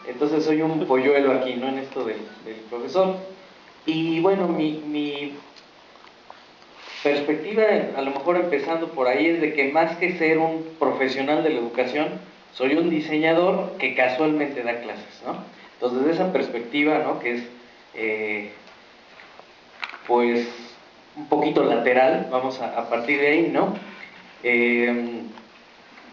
Entonces soy un polluelo aquí, ¿no? En esto del profesor. Y bueno, mi perspectiva, a lo mejor empezando por ahí, es de que más que ser un profesional de la educación, soy un diseñador que casualmente da clases, ¿no? Entonces, desde esa perspectiva, ¿no? Que es, pues, un poquito lateral, vamos a partir de ahí, ¿no?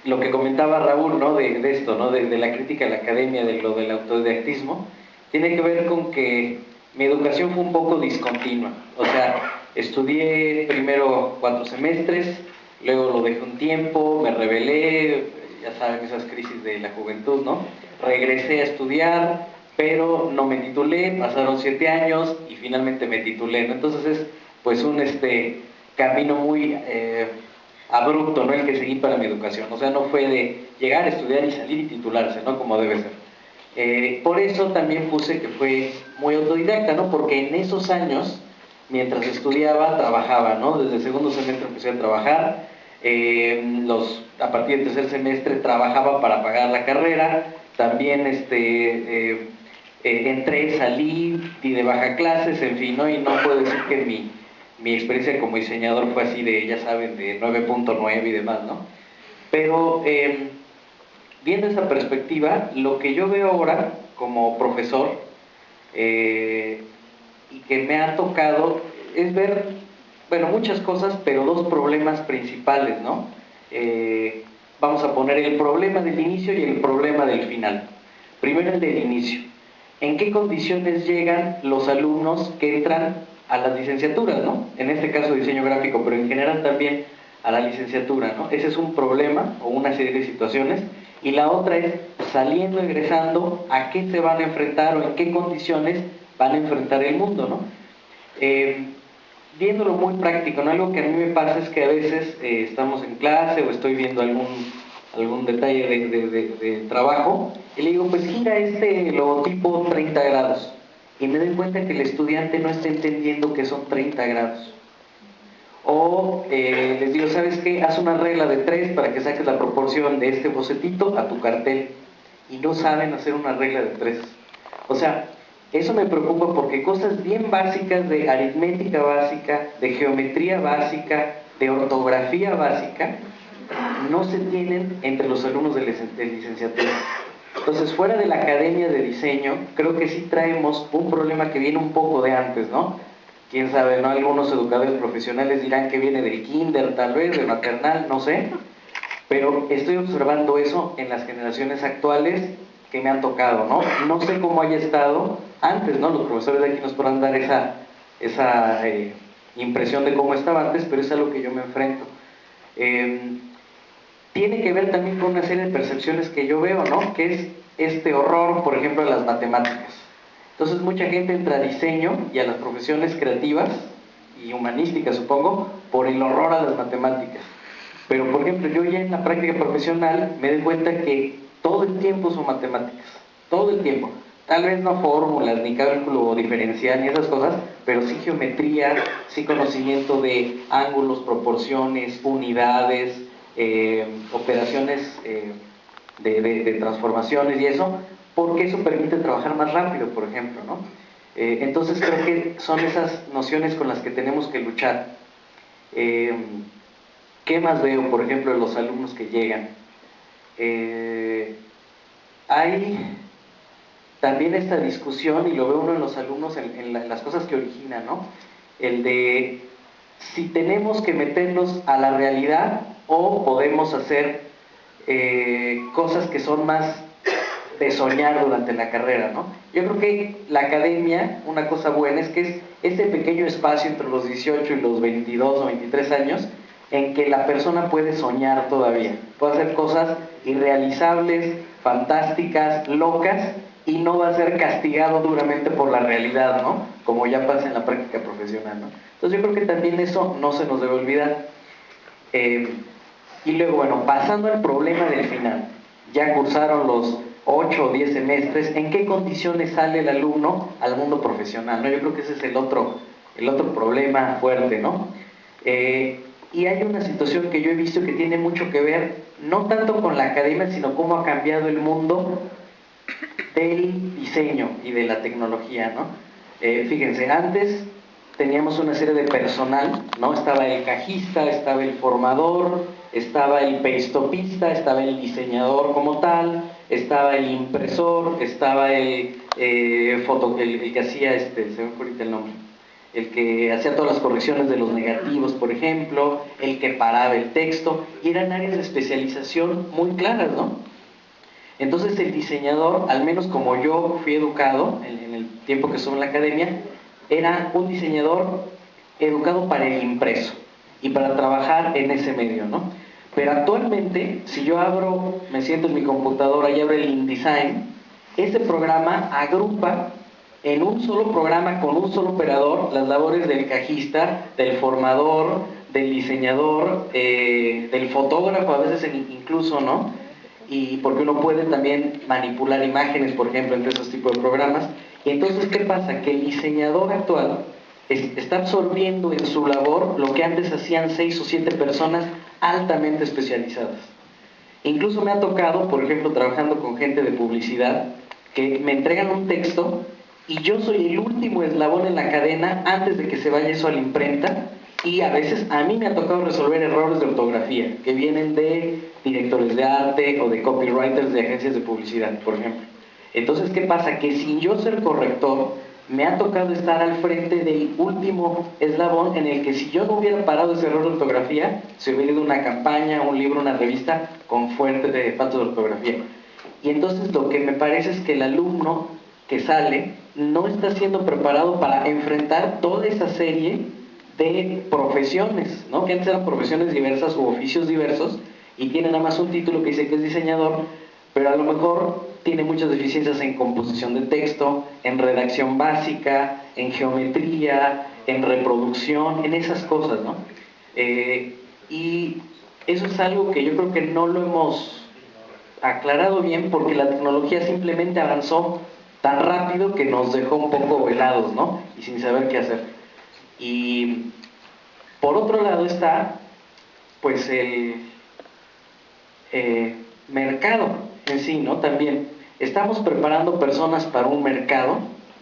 Lo que comentaba Raúl, ¿no? De esto, ¿no? De la crítica a la academia, de lo del autodidactismo, tiene que ver con que mi educación fue un poco discontinua. O sea, estudié primero 4 semestres, luego lo dejé un tiempo, me rebelé, ya saben, esas crisis de la juventud, ¿no? Regresé a estudiar, pero no me titulé, pasaron 7 años y finalmente me titulé, ¿no? Entonces es pues un camino muy abrupto, ¿no? El que seguí para mi educación. O sea, no fue de llegar a estudiar y salir y titularse, ¿no? Como debe ser. Por eso también puse que fue muy autodidacta, ¿no? Porque en esos años, mientras estudiaba, trabajaba, ¿no? Desde el segundo semestre empecé a trabajar, a partir del tercer semestre trabajaba para pagar la carrera, también entré, salí, di de baja clases, en fin, ¿no? Y no puedo decir que mi experiencia como diseñador fue así de, ya saben, de 9.9 y demás, ¿no? Pero viendo esa perspectiva, lo que yo veo ahora como profesor y que me ha tocado es ver, bueno, muchas cosas, pero dos problemas principales, ¿no? Vamos a poner el problema del inicio y el problema del final. Primero el del inicio. ¿En qué condiciones llegan los alumnos que entran a las licenciaturas, ¿no? En este caso diseño gráfico, pero en general también a la licenciatura, ¿no? Ese es un problema o una serie de situaciones. Y la otra es, saliendo, egresando, ¿a qué se van a enfrentar o en qué condiciones van a enfrentar el mundo, ¿no? Viéndolo muy práctico, ¿no? Algo que a mí me pasa es que a veces estamos en clase o estoy viendo algún detalle de trabajo y le digo, pues gira este logotipo 30 grados y me doy cuenta que el estudiante no está entendiendo que son 30 grados. O les digo, ¿sabes qué? Haz una regla de 3 para que saques la proporción de este bocetito a tu cartel. Y no saben hacer una regla de 3. O sea, eso me preocupa porque cosas bien básicas de aritmética básica, de geometría básica, de ortografía básica, no se tienen entre los alumnos de licenciatura. Entonces, fuera de la academia de diseño, creo que sí traemos un problema que viene un poco de antes, ¿no? Quién sabe, ¿no? Algunos educadores profesionales dirán que viene del kinder, tal vez, del maternal, no sé. Pero estoy observando eso en las generaciones actuales que me han tocado, ¿no? No sé cómo haya estado antes, ¿no? Los profesores de aquí nos podrán dar esa impresión de cómo estaba antes, pero es a lo que yo me enfrento. Tiene que ver también con una serie de percepciones que yo veo, ¿no? Que es este horror, por ejemplo, a las matemáticas. Entonces mucha gente entra a diseño y a las profesiones creativas y humanísticas, supongo, por el horror a las matemáticas. Pero, por ejemplo, yo ya en la práctica profesional me doy cuenta que todo el tiempo son matemáticas, todo el tiempo. Tal vez no fórmulas, ni cálculo diferencial, ni esas cosas, pero sí geometría, sí conocimiento de ángulos, proporciones, unidades, operaciones de transformaciones y eso, porque eso permite trabajar más rápido, por ejemplo, ¿no? Entonces creo que son esas nociones con las que tenemos que luchar. ¿Qué más veo, por ejemplo, de los alumnos que llegan? Hay también esta discusión, y lo veo uno en los alumnos en las cosas que originan, ¿no? El de si tenemos que meternos a la realidad o podemos hacer cosas que son más de soñar durante la carrera, ¿no? Yo creo que la academia, una cosa buena es que es ese pequeño espacio entre los 18 y los 22 o 23 años en que la persona puede soñar todavía, puede hacer cosas irrealizables, fantásticas, locas, y no va a ser castigado duramente por la realidad, ¿no? Como ya pasa en la práctica profesional, ¿no? Entonces yo creo que también eso no se nos debe olvidar. Y luego, bueno, pasando al problema del final, ya cursaron los 8 o 10 semestres, ¿en qué condiciones sale el alumno al mundo profesional, ¿no? Yo creo que ese es el otro problema fuerte, ¿no? Y hay una situación que yo he visto que tiene mucho que ver, no tanto con la academia, sino cómo ha cambiado el mundo del diseño y de la tecnología, ¿no? Fíjense, antes teníamos una serie de personal, ¿no? Estaba el cajista, estaba el formador, estaba el pestopista, estaba el diseñador como tal, estaba el impresor, estaba el que hacía, se me fue ahorita el nombre, el que hacía todas las correcciones de los negativos, por ejemplo, el que paraba el texto, y eran áreas de especialización muy claras, ¿no? Entonces el diseñador, al menos como yo fui educado en el tiempo que estuve en la academia, era un diseñador educado para el impreso y para trabajar en ese medio, ¿no? Pero actualmente, si yo me siento en mi computadora y abro el InDesign, este programa agrupa en un solo programa con un solo operador las labores del cajista, del formador, del diseñador, del fotógrafo, a veces incluso, ¿no? Y porque uno puede también manipular imágenes, por ejemplo, entre esos tipos de programas. Y entonces, ¿qué pasa? Que el diseñador actual está absorbiendo en su labor lo que antes hacían 6 o 7 personas altamente especializadas. Incluso me ha tocado, por ejemplo, trabajando con gente de publicidad, que me entregan un texto y yo soy el último eslabón en la cadena antes de que se vaya eso a la imprenta, y a veces a mí me ha tocado resolver errores de ortografía que vienen de directores de arte o de copywriters de agencias de publicidad, por ejemplo. Entonces, ¿qué pasa? Que sin yo ser corrector, me ha tocado estar al frente del último eslabón en el que si yo no hubiera parado ese error de ortografía, se hubiera ido una campaña, un libro, una revista con fuertes de faltas de ortografía. Y entonces lo que me parece es que el alumno que sale no está siendo preparado para enfrentar toda esa serie de profesiones, ¿no? Que antes eran profesiones diversas u oficios diversos y tiene nada más un título que dice que es diseñador, pero a lo mejor tiene muchas deficiencias en composición de texto, en redacción básica, en geometría, en reproducción, en esas cosas, ¿no? Y eso es algo que yo creo que no lo hemos aclarado bien porque la tecnología simplemente avanzó tan rápido que nos dejó un poco velados, ¿no? Y sin saber qué hacer. Y por otro lado está, pues, el mercado en sí, ¿no? También estamos preparando personas para un mercado,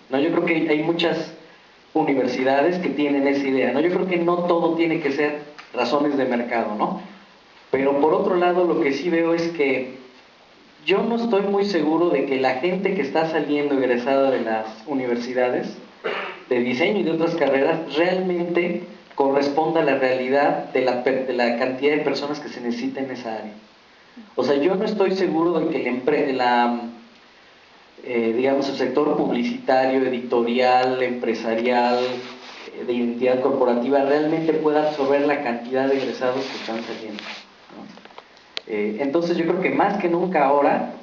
¿no? Yo creo que hay muchas universidades que tienen esa idea, ¿no? Yo creo que no todo tiene que ser razones de mercado, ¿no? Pero por otro lado, lo que sí veo es que yo no estoy muy seguro de que la gente que está saliendo egresada de las universidades de diseño y de otras carreras realmente corresponda a la realidad de la cantidad de personas que se necesita en esa área. O sea, yo no estoy seguro de que digamos, el sector publicitario, editorial, empresarial, de identidad corporativa, realmente pueda absorber la cantidad de egresados que están saliendo, ¿no? Entonces yo creo que más que nunca ahora,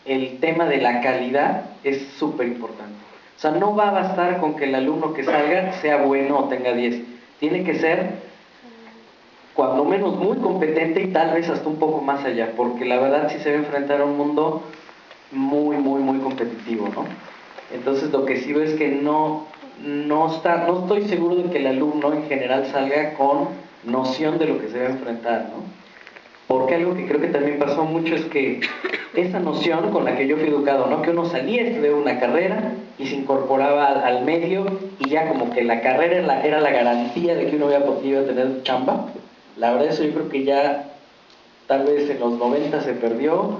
el tema de la calidad es súper importante. O sea, no va a bastar con que el alumno que salga sea bueno o tenga 10. Tiene que ser, cuando menos, muy competente y tal vez hasta un poco más allá, porque la verdad sí se va a enfrentar a un mundo muy, muy, muy competitivo, ¿no? Entonces lo que sí veo es que no estoy seguro de que el alumno en general salga con noción de lo que se va a enfrentar, ¿no? Porque algo que creo que también pasó mucho es que esa noción con la que yo fui educado, ¿no? Que uno salía a estudiar una carrera y se incorporaba al medio y ya como que la carrera era la garantía de que uno iba a tener chamba. La verdad eso yo creo que ya tal vez en los 90 se perdió,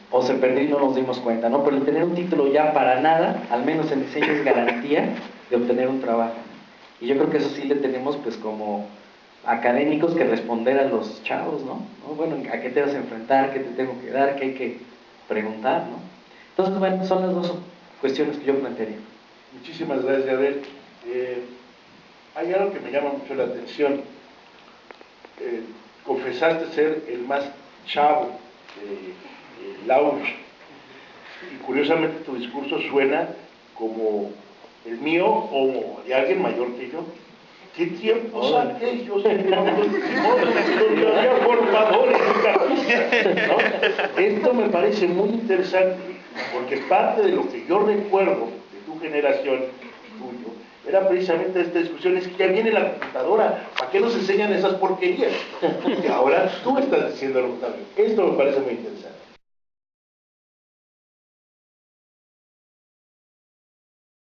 o se perdió y no nos dimos cuenta, ¿no? Pero el tener un título ya para nada, al menos en diseño, es garantía de obtener un trabajo. Y yo creo que eso sí le tenemos pues como académicos que responder a los chavos, ¿no? Bueno, ¿a qué te vas a enfrentar? ¿Qué te tengo que dar? ¿Qué hay que preguntar, ¿no? Entonces, bueno, son las dos cuestiones que yo plantearía. Muchísimas gracias, Abel. Hay algo que me llama mucho la atención. Confesaste ser el más chavo de Laura, y curiosamente tu discurso suena como el mío o de alguien mayor que yo. ¿Qué tiempos aquellos? Había formadores, ¿no? Esto me parece muy interesante, porque parte de lo que yo recuerdo de tu generación, tuyo, era precisamente esta discusión: es que ya viene la computadora, ¿para qué nos enseñan esas porquerías? Y ahora tú estás diciendo algo también. Esto me parece muy interesante.